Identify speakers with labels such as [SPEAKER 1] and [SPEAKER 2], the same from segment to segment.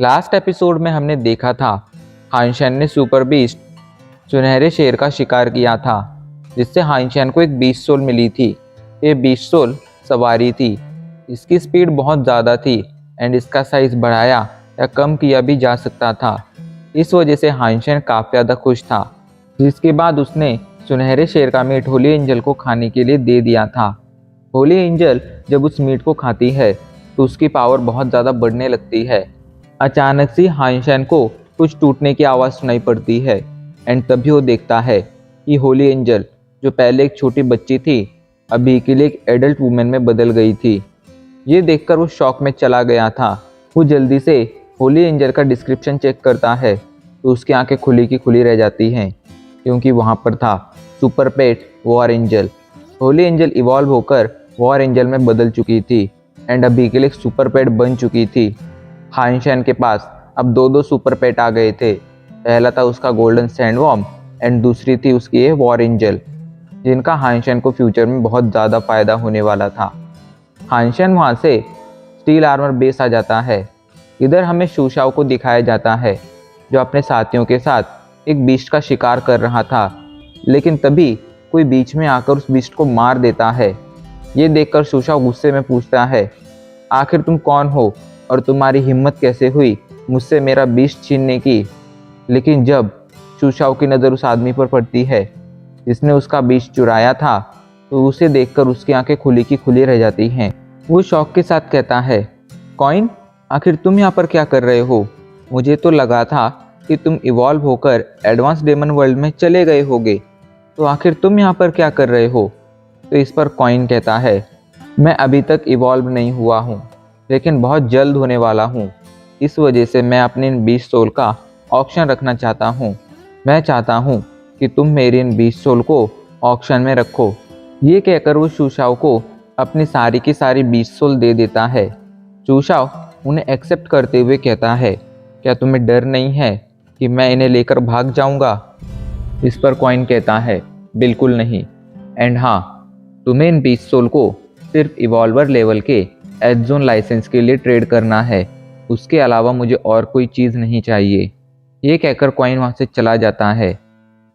[SPEAKER 1] Last episode में हमने देखा था हाइंशन ने सुपर बीस्ट सुनहरे शेर का शिकार किया था, जिससे हाइंशन को एक बीस्ट सोल मिली थी। ये बीस्ट सोल सवारी थी। इसकी स्पीड बहुत ज़्यादा थी एंड इसका साइज बढ़ाया या कम किया भी जा सकता था। इस वजह से हाइंशन काफ़ी ज़्यादा खुश था, जिसके बाद उसने सुनहरे शेर का मीट होली एंजल को खाने के लिए दे दिया था। होली एंजल जब उस मीट को खाती है तो उसकी पावर बहुत ज़्यादा बढ़ने लगती है। अचानक से हाइंशन को कुछ टूटने की आवाज़ सुनाई पड़ती है एंड तभी वो देखता है कि होली एंजल, जो पहले एक छोटी बच्ची थी, अभी के लिए एक एडल्ट वुमेन में बदल गई थी। ये देखकर वो शॉक में चला गया था। वो जल्दी से होली एंजल का डिस्क्रिप्शन चेक करता है तो उसकी आंखें खुली की खुली रह जाती हैं, क्योंकि वहाँ पर था super pet war angel. Holy angel evolve होकर वॉर एंजल में बदल चुकी थी एंड अभी के लिए एक सुपर पेट बन चुकी थी। हाइंशन के पास अब दो सुपर पेट आ गए थे। पहला था उसका गोल्डन सैंडवॉर्म एंड दूसरी थी उसकी ये वॉर एंजल, जिनका हाइंशन को फ्यूचर में बहुत ज़्यादा फायदा होने वाला था। हाइंशन वहाँ से स्टील आर्मर बेस आ जाता है। इधर हमें शूशाओ को दिखाया जाता है, जो अपने साथियों के साथ एक बीस्ट का शिकार कर रहा था, लेकिन तभी कोई बीच में आकर उस बीस्ट को मार देता है। ये देखकर शूशाओ गुस्से में पूछता है, आखिर तुम कौन हो और तुम्हारी हिम्मत कैसे हुई मुझसे मेरा बीस्ट छीनने की। लेकिन जब शूशाओ की नज़र उस आदमी पर पड़ती है जिसने उसका बीस्ट चुराया था, तो उसे देखकर उसकी आंखें खुली की खुली रह जाती हैं। वो शौक के साथ कहता है, कॉइन, आखिर तुम यहाँ पर क्या कर रहे हो? मुझे तो लगा था कि तुम इवॉल्व होकर एडवांस डेमन वर्ल्ड में चले गए होगे, तो आखिर तुम यहाँ पर क्या कर रहे हो? तो इस पर कॉइन कहता है, मैं अभी तक इवॉल्व नहीं हुआ हूँ, लेकिन बहुत जल्द होने वाला हूँ। इस वजह से मैं अपने इन 20 सोल का ऑक्शन रखना चाहता हूँ। मैं चाहता हूँ कि तुम मेरी इन 20 सोल को ऑक्शन में रखो। ये कहकर वो शूशाओ को अपनी सारी की सारी 20 सोल दे देता है। शूशाओ उन्हें एक्सेप्ट करते हुए कहता है, क्या तुम्हें डर नहीं है कि मैं इन्हें लेकर भाग जाऊँगा? इस पर कॉइन कहता है, बिल्कुल नहीं। एंड हाँ, तुम्हें इन 20 सोल को सिर्फ इवॉल्वर लेवल के एज जोन लाइसेंस के लिए ट्रेड करना है, उसके अलावा मुझे और कोई चीज़ नहीं चाहिए। ये कहकर कॉइन वहाँ से चला जाता है।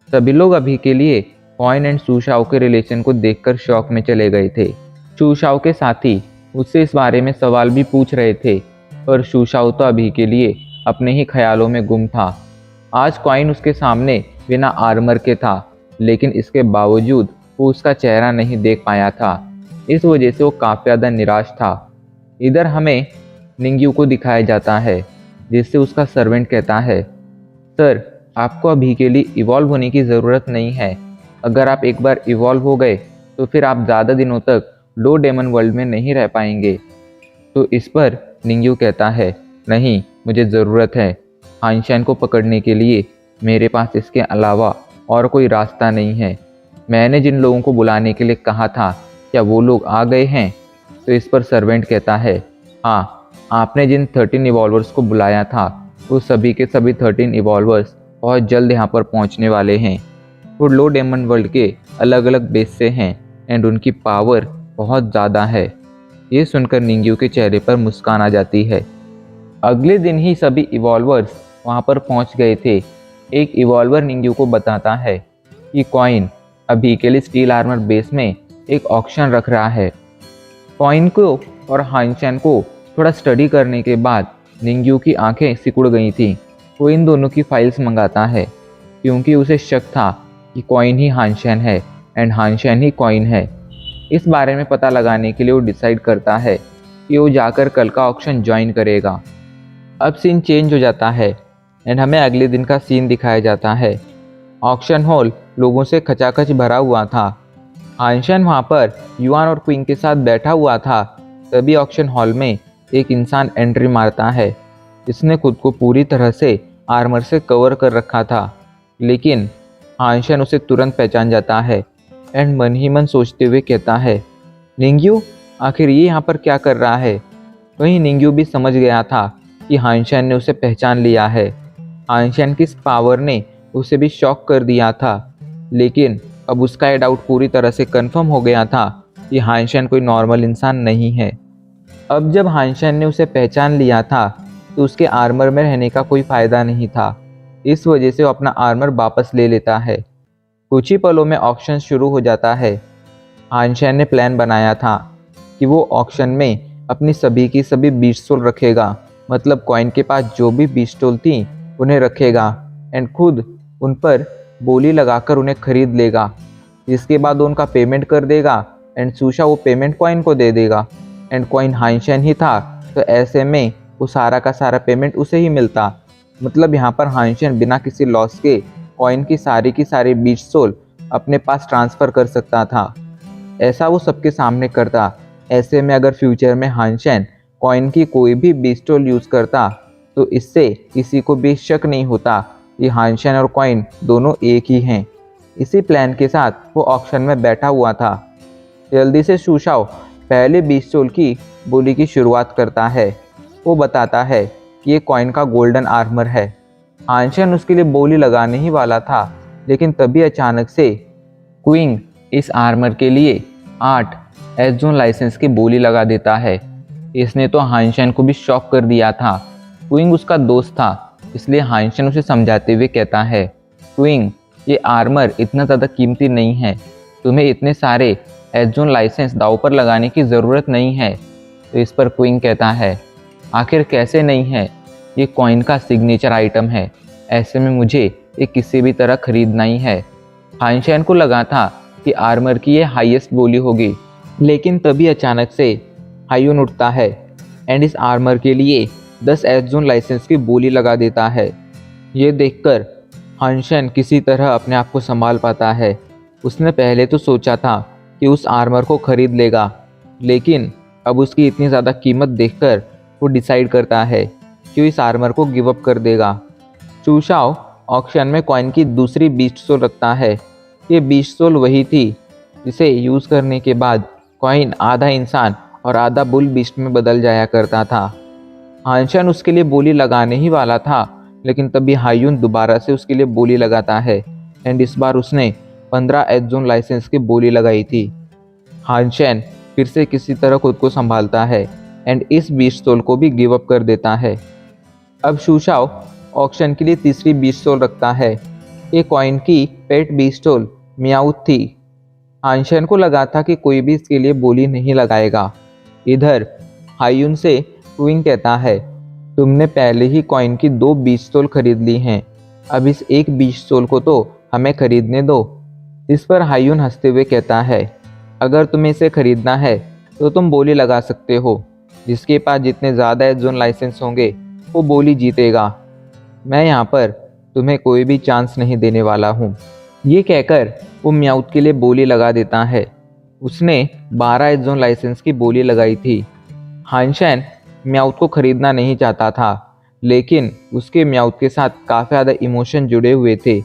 [SPEAKER 1] सभी लोग अभी के लिए कॉइन एंड शूशाओ के रिलेशन को देखकर शॉक में चले गए थे। शूशाओ के साथी उससे इस बारे में सवाल भी पूछ रहे थे, पर शूशाओ तो अभी के लिए अपने ही ख्यालों में गुम था। आज कॉइन उसके सामने बिना आर्मर के था, लेकिन इसके बावजूद वो उसका चेहरा नहीं देख पाया था। इस वजह से वो काफ़ी ज़्यादा निराश था। इधर हमें निंग्यू को दिखाया जाता है, जिससे उसका सर्वेंट कहता है, सर, आपको अभी के लिए इवॉल्व होने की ज़रूरत नहीं है। अगर आप एक बार इवॉल्व हो गए तो फिर आप ज़्यादा दिनों तक लो डेमन वर्ल्ड में नहीं रह पाएंगे। तो इस पर निंग्यू कहता है, नहीं, मुझे ज़रूरत है। हाइंशन को पकड़ने के लिए मेरे पास इसके अलावा और कोई रास्ता नहीं है। मैंने जिन लोगों को बुलाने के लिए कहा था, क्या वो लोग आ गए हैं? तो इस पर सर्वेंट कहता है, हाँ, आपने जिन 13 इवॉल्वर्स को बुलाया था, वो सभी के सभी 13 इवॉल्वर्स बहुत जल्द यहाँ पर पहुँचने वाले हैं। वो लो डेमन वर्ल्ड के अलग अलग बेस से हैं एंड उनकी पावर बहुत ज़्यादा है। ये सुनकर निंग्यू के चेहरे पर मुस्कान आ जाती है। अगले दिन ही सभी इवॉल्वर्स वहाँ पर पहुँच गए थे। एक इवॉल्वर निंग्यू को बताता है कि कॉइन अभी के लिए स्टील आर्मर बेस में एक ऑक्शन रख रहा है। कॉइन को और हाइंशन को थोड़ा स्टडी करने के बाद निंग्यू की आंखें सिकुड़ गई थी। वो इन दोनों की फाइल्स मंगाता है, क्योंकि उसे शक था कि कॉइन ही हाइंशन है एंड हाइंशन ही कॉइन है। इस बारे में पता लगाने के लिए वो डिसाइड करता है कि वो जाकर कल का ऑक्शन ज्वाइन करेगा। अब सीन चेंज हो जाता है एंड हमें अगले दिन का सीन दिखाया जाता है। ऑक्शन हॉल लोगों से खचाखच भरा हुआ था। हाइंशन वहाँ पर युआन और क्वीन के साथ बैठा हुआ था। तभी ऑक्शन हॉल में एक इंसान एंट्री मारता है, जिसने खुद को पूरी तरह से आर्मर से कवर कर रखा था। लेकिन हाइंशन उसे तुरंत पहचान जाता है एंड मन ही मन सोचते हुए कहता है, निंग्यू, आखिर ये यहाँ पर क्या कर रहा है? वहीं निंग्यू भी समझ गया था कि हाइंशन ने उसे पहचान लिया है। हाइंशन की इस पावर ने उसे भी शॉक कर दिया था, लेकिन अब उसका ये डाउट पूरी तरह से कंफर्म हो गया था कि हाइंशन कोई नॉर्मल इंसान नहीं है। अब जब हाइंशन ने उसे पहचान लिया था, तो उसके आर्मर में रहने का कोई फ़ायदा नहीं था। इस वजह से वो अपना आर्मर वापस ले लेता है। कुछ ही पलों में ऑक्शन शुरू हो जाता है। हानशेन ने प्लान बनाया था कि वो ऑक्शन में अपनी सभी की सभी 20 सोल रखेगा, मतलब कॉइन के पास जो भी 20 सोल थी उन्हें रखेगा एंड खुद उन पर बोली लगाकर उन्हें खरीद लेगा। जिसके बाद वो उनका पेमेंट कर देगा एंड सूशा वो पेमेंट कॉइन को दे देगा एंड कॉइन हानशेन ही था, तो ऐसे में वो सारा का सारा पेमेंट उसे ही मिलता। मतलब यहाँ पर हानशेन बिना किसी लॉस के कॉइन की सारी 20 सोल अपने पास ट्रांसफ़र कर सकता था। ऐसा वो सबके सामने करता। ऐसे में अगर फ्यूचर में हानशेन कॉइन की कोई भी 20 सोल यूज़ करता तो इससे किसी को भी शक नहीं होता कि हानशेन और कॉइन दोनों एक ही हैं। इसी प्लान के साथ वो ऑक्शन में बैठा हुआ था। जल्दी से शूशाओ पहले 20 सोल की बोली की शुरुआत करता है। वो बताता है कि ये कॉइन का गोल्डन आर्मर है। हानशेन उसके लिए बोली लगाने ही वाला था, लेकिन तभी अचानक से क्विंग इस आर्मर के लिए 8 एस जोन लाइसेंस की बोली लगा देता है। इसने तो हानशेन को भी शॉक कर दिया था। क्विंग उसका दोस्त था, इसलिए हानशेन उसे समझाते हुए कहता है, क्विंग ये आर्मर इतना ज़्यादा कीमती नहीं है, तुम्हें इतने सारे एस जोन लाइसेंस दांव पर लगाने की ज़रूरत नहीं है। तो इस पर क्विंग कहता है, आखिर कैसे नहीं है, ये कॉइन का सिग्नेचर आइटम है, ऐसे में मुझे ये किसी भी तरह खरीदना ही है। हानशेन को लगा था कि आर्मर की ये हाईएस्ट बोली होगी, लेकिन तभी अचानक से हायून उठता है एंड इस आर्मर के लिए 10 एस जोन लाइसेंस की बोली लगा देता है। ये देखकर हानशेन किसी तरह अपने आप को संभाल पाता है। उसने पहले तो सोचा था कि उस आर्मर को खरीद लेगा, लेकिन अब उसकी इतनी ज़्यादा कीमत देखकर वो डिसाइड करता है कि वो इस आर्मर को गिव अप कर देगा। चूशाओ ऑक्शन में कॉइन की दूसरी 20 सोल रखता है। ये 20 सोल वही थी जिसे यूज़ करने के बाद कॉइन आधा इंसान और आधा बुल बीस्ट में बदल जाया करता था। हानशेन उसके लिए बोली लगाने ही वाला था, लेकिन तभी हायून दोबारा से उसके लिए बोली लगाता है एंड इस बार उसने 15 एस जोन लाइसेंस की बोली लगाई थी। हानशेन फिर से किसी तरह खुद को संभालता है एंड इस 20 सोल को भी गिव अप कर देता है। अब शूशाओ ऑक्शन के लिए तीसरी 20 सोल रखता है। ये कॉइन की पेट 20 सोल मियाउथ थी। हानशेन को लगा था कि कोई भी इसके लिए बोली नहीं लगाएगा। इधर हायून से क्विंग कहता है, तुमने पहले ही कॉइन की 2 20 सोल खरीद ली हैं, अब इस एक 20 सोल को तो हमें खरीदने दो। इस पर हायून हंसते हुए कहता है, अगर तुम्हें इसे खरीदना है तो तुम बोली लगा सकते हो, जिसके पास जितने ज़्यादा एस जोन लाइसेंस होंगे वो बोली जीतेगा। मैं यहाँ पर तुम्हें कोई भी चांस नहीं देने वाला हूँ। ये कहकर वो म्याउथ के लिए बोली लगा देता है। उसने 12 एस जोन लाइसेंस की बोली लगाई थी। हानशेन म्याउथ को खरीदना नहीं चाहता था, लेकिन उसके म्याउथ के साथ काफ़ी ज़्यादा इमोशन जुड़े हुए थे।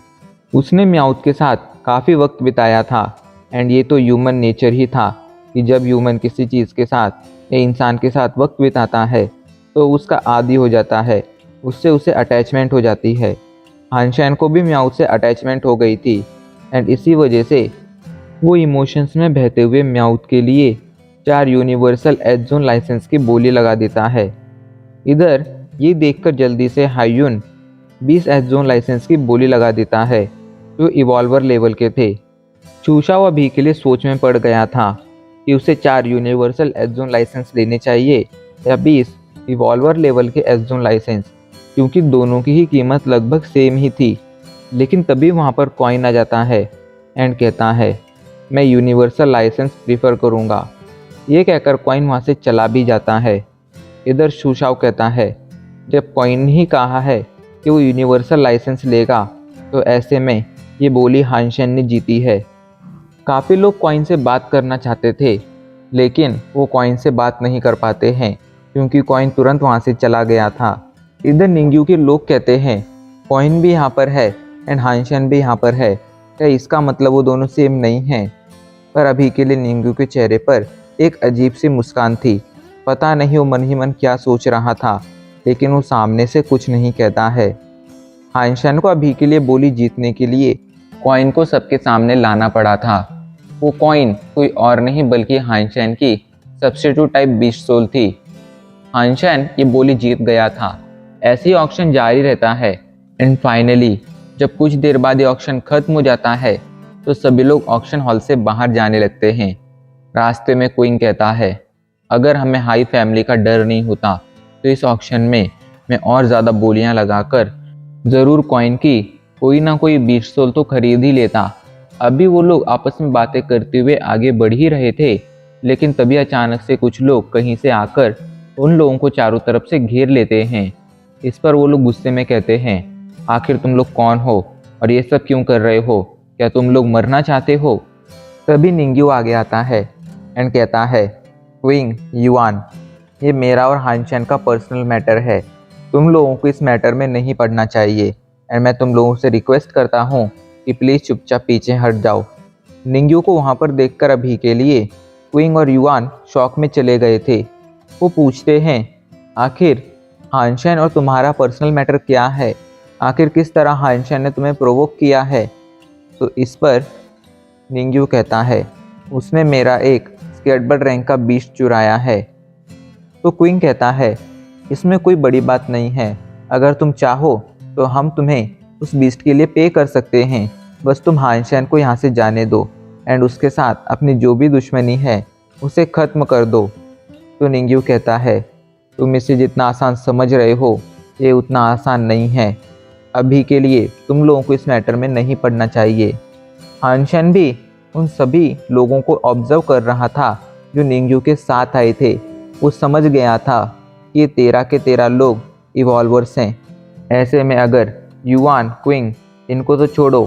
[SPEAKER 1] उसने म्याउथ के साथ काफ़ी वक्त बिताया था एंड ये तो ह्यूमन नेचर ही था कि जब ह्यूमन किसी चीज़ के साथ या इंसान के साथ वक्त बिताता है तो उसका आदी हो जाता है, उससे उसे अटैचमेंट हो जाती है। हानशेन को भी म्याउथ से अटैचमेंट हो गई थी एंड इसी वजह से वो इमोशंस में बहते हुए म्याउथ के लिए 4 यूनिवर्सल एस जोन लाइसेंस की बोली लगा देता है। इधर ये देखकर जल्दी से हायून 20 एस जोन लाइसेंस की बोली लगा देता है, जो इवॉल्वर लेवल के थे। चूशाओ अभी के लिए सोच में पड़ गया था कि उसे 4 यूनिवर्सल एस जोन लाइसेंस लेने चाहिए या 20 इवॉल्वर लेवल के एस जोन लाइसेंस, क्योंकि दोनों की ही कीमत लगभग सेम ही थी। लेकिन तभी वहाँ पर कॉइन आ जाता है एंड कहता है, मैं यूनिवर्सल लाइसेंस प्रीफर करूँगा। ये कहकर कॉइन वहाँ से चला भी जाता है। इधर शूशाओ कहता है, जब कॉइन ही कहा है कि वो यूनिवर्सल लाइसेंस लेगा, तो ऐसे में ये बोली हानशेन ने जीती है। काफ़ी लोग कॉइन से बात करना चाहते थे, लेकिन वो कॉइन से बात नहीं कर पाते हैं क्योंकि कॉइन तुरंत वहाँ से चला गया था। इधर निंग्यू के लोग कहते हैं, कॉइन भी यहाँ पर है एंड हानशेन भी यहाँ पर है, क्या इसका मतलब वो दोनों सेम नहीं हैं? पर अभी के लिए निंग्यू के चेहरे पर एक अजीब सी मुस्कान थी। पता नहीं वो मन ही मन क्या सोच रहा था, लेकिन वो सामने से कुछ नहीं कहता है। हानशेन को अभी के लिए बोली जीतने के लिए कॉइन को सबके सामने लाना पड़ा था। वो कॉइन कोई और नहीं बल्कि हानशेन की सब्स्टिट्यूट टाइप 20 सोल थी। हानशेन ये बोली जीत गया था ऐसे ही ऑक्शन जारी रहता है एंड फाइनली जब कुछ देर बाद ये ऑक्शन खत्म हो जाता है तो सभी लोग ऑक्शन हॉल से बाहर जाने लगते हैं। रास्ते में क्वीन कहता है, अगर हमें हाई फैमिली का डर नहीं होता तो इस ऑक्शन में मैं और ज़्यादा बोलियां लगाकर ज़रूर कॉइन की कोई ना कोई 20 सोल तो खरीद ही लेता। अभी वो लोग आपस में बातें करते हुए आगे बढ़ ही रहे थे, लेकिन तभी अचानक से कुछ लोग कहीं से आकर उन लोगों को चारों तरफ से घेर लेते हैं। इस पर वो लोग गुस्से में कहते हैं, आखिर तुम लोग कौन हो और ये सब क्यों कर रहे हो? क्या तुम लोग मरना चाहते हो? तभी निंग्यू आगे आता है एंड कहता है, क्विंग युआन, ये मेरा और हानचैन का पर्सनल मैटर है। तुम लोगों को इस मैटर में नहीं पड़ना चाहिए एंड मैं तुम लोगों से रिक्वेस्ट करता हूँ कि प्लीज़ चुपचाप पीछे हट जाओ। निंग्यू को वहाँ पर देखकर अभी के लिए क्विंग और युआन शॉक में चले गए थे। वो पूछते हैं, आखिर हानचैन और तुम्हारा पर्सनल मैटर क्या है? आखिर किस तरह हानचैन ने तुम्हें प्रोवोक किया है? तो इस पर निंग्यू कहता है, उसने मेरा एक स्केटबर्ड रैंक का बीस्ट चुराया है। तो क्विंग कहता है, इसमें कोई बड़ी बात नहीं है, अगर तुम चाहो तो हम तुम्हें उस बीस्ट के लिए पे कर सकते हैं, बस तुम हानचैन को यहाँ से जाने दो एंड उसके साथ अपनी जो भी दुश्मनी है उसे ख़त्म कर दो। तो निंग्यू कहता है, तुम इसे जितना आसान समझ रहे हो ये उतना आसान नहीं है। अभी के लिए तुम लोगों को इस मैटर में नहीं पड़ना चाहिए। हानचैन भी उन सभी लोगों को ऑब्जर्व कर रहा था जो निंग्यू के साथ आए थे। वो समझ गया था कि ये 13 के 13 लोग इवॉल्वर्स हैं। ऐसे में अगर युआन, क्विंग, इनको तो छोड़ो,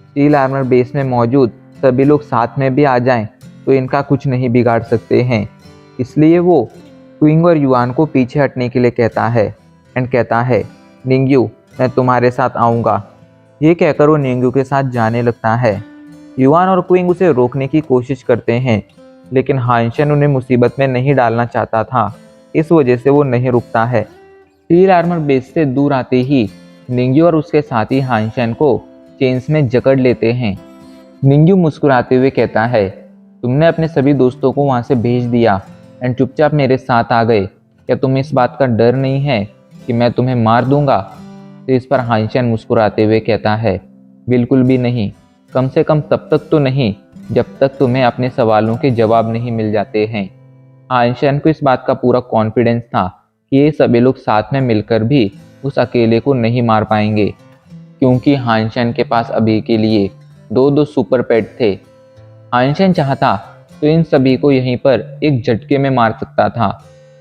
[SPEAKER 1] स्टील आर्मर बेस में मौजूद सभी लोग साथ में भी आ जाएं तो इनका कुछ नहीं बिगाड़ सकते हैं। इसलिए वो क्विंग और युआन को पीछे हटने के लिए कहता है एंड कहता है, निंग्यू मैं तुम्हारे साथ आऊँगा। ये कहकर वो निंग्यू के साथ जाने लगता है। युआन और क्विंग उसे रोकने की कोशिश करते हैं, लेकिन हानचैन उन्हें मुसीबत में नहीं डालना चाहता था, इस वजह से वो नहीं रुकता है। स्टील आर्मर बेस से दूर आते ही निंग्यू और उसके साथी हानचैन को चेन्स में जकड़ लेते हैं। निंग्यू मुस्कुराते हुए कहता है, तुमने अपने सभी दोस्तों को वहाँ से भेज दिया एंड चुपचाप मेरे साथ आ गए। क्या तुम्हें इस बात का डर नहीं है कि मैं तुम्हें मार दूंगा? तो इस पर हानचैन मुस्कुराते हुए कहता है, बिल्कुल भी नहीं, कम से कम तब तक तो नहीं जब तक तुम्हें अपने सवालों के जवाब नहीं मिल जाते हैं। हानचैन को इस बात का पूरा कॉन्फिडेंस था कि ये सभी लोग साथ में मिलकर भी उस अकेले को नहीं मार पाएंगे, क्योंकि हानचैन के पास अभी के लिए दो सुपर पेट थे। हानचैन चाहता तो इन सभी को यहीं पर एक झटके में मार सकता था।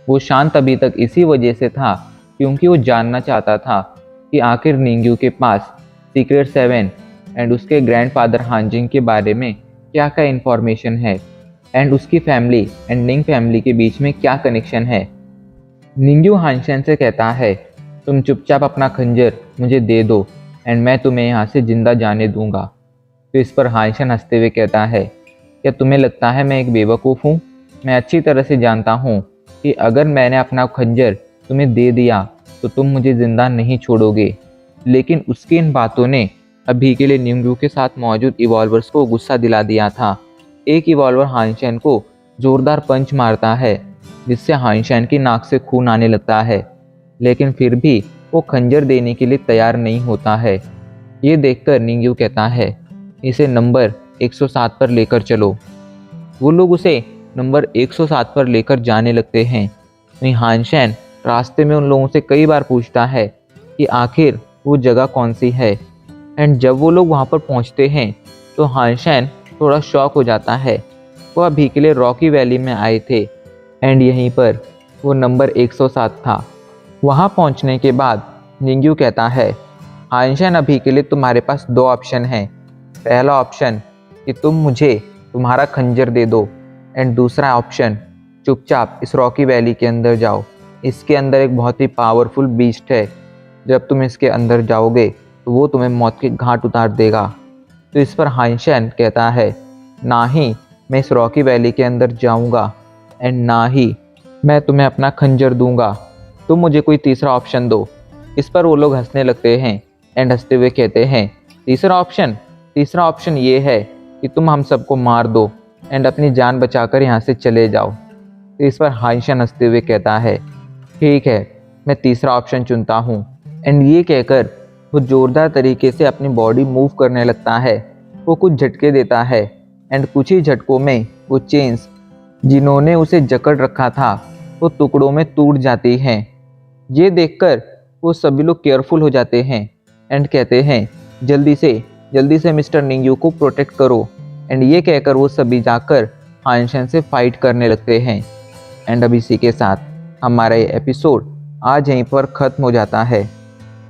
[SPEAKER 1] वो शांत अभी तक इसी वजह से था क्योंकि वो जानना चाहता था कि आखिर निंग्यू के पास सीक्रेट 7 एंड उसके ग्रैंडफादर हानजिंग के बारे में क्या क्या इन्फॉर्मेशन है एंड उसकी फैमिली एंड निंग फैमिली के बीच में क्या कनेक्शन है। निंग्यू हानचैन से कहता है, तुम चुपचाप अपना खंजर मुझे दे दो एंड मैं तुम्हें यहाँ से जिंदा जाने दूंगा। तो इस पर हानचैन हंसते हुए कहता है, क्या तुम्हें लगता है मैं एक बेवकूफ़ हूँ? मैं अच्छी तरह से जानता हूँ कि अगर मैंने अपना खंजर तुम्हें दे दिया तो तुम मुझे ज़िंदा नहीं छोड़ोगे। लेकिन उसकी इन बातों ने अभी के लिए निंग्यू के साथ मौजूद इवॉल्वर्स को गुस्सा दिला दिया था। एक इवॉल्वर हानचैन को ज़ोरदार पंच मारता है जिससे हानचैन की नाक से खून आने लगता है, लेकिन फिर भी वो खंजर देने के लिए तैयार नहीं होता है। ये देखकर निंग्यू कहता है, इसे नंबर 107 पर लेकर चलो। वो लोग उसे नंबर 107 पर लेकर जाने लगते हैं। वहीं हानचैन रास्ते में उन लोगों से कई बार पूछता है कि आखिर वो जगह कौन सी है एंड जब वो लोग वहाँ पर पहुँचते हैं तो हानचैन थोड़ा शॉक हो जाता है। वो अभी के लिए रॉकी वैली में आए थे एंड यहीं पर वो नंबर 107 था। वहाँ पहुँचने के बाद निंग्यू कहता है, हानचैन अभी के लिए तुम्हारे पास 2 ऑप्शन हैं। पहला ऑप्शन कि तुम मुझे तुम्हारा खंजर दे दो एंड दूसरा ऑप्शन चुपचाप इस रॉकी वैली के अंदर जाओ। इसके अंदर एक बहुत ही पावरफुल बीस्ट है, जब तुम इसके अंदर जाओगे तो वो तुम्हें मौत के घाट उतार देगा। तो इस पर हानचैन कहता है, ना ही मैं इस रॉकी वैली के अंदर जाऊंगा एंड ना ही मैं तुम्हें अपना खंजर दूंगा, तुम मुझे कोई तीसरा ऑप्शन दो। इस पर वो लोग हंसने लगते हैं एंड हंसते हुए कहते हैं, तीसरा ऑप्शन ये है कि तुम हम सबको मार दो एंड अपनी जान बचाकर यहाँ से चले जाओ। तो इस पर हानचैन हंसते हुए कहता है, ठीक है, मैं तीसरा ऑप्शन चुनता हूँ। एंड ये कहकर वो ज़ोरदार तरीके से अपनी बॉडी मूव करने लगता है। वो कुछ झटके देता है एंड कुछ ही झटकों में वो चेन्स जिन्होंने उसे जकड़ रखा था वो टुकड़ों में टूट जाती हैं। ये देखकर वो सभी लोग केयरफुल हो जाते हैं एंड कहते हैं जल्दी से मिस्टर निंग्यू को प्रोटेक्ट करो। एंड ये कहकर वो सभी जाकर हानशेन से फाइट करने लगते हैं। एंड अब इसी के साथ हमारा ये एपिसोड आज यहीं पर ख़त्म हो जाता है।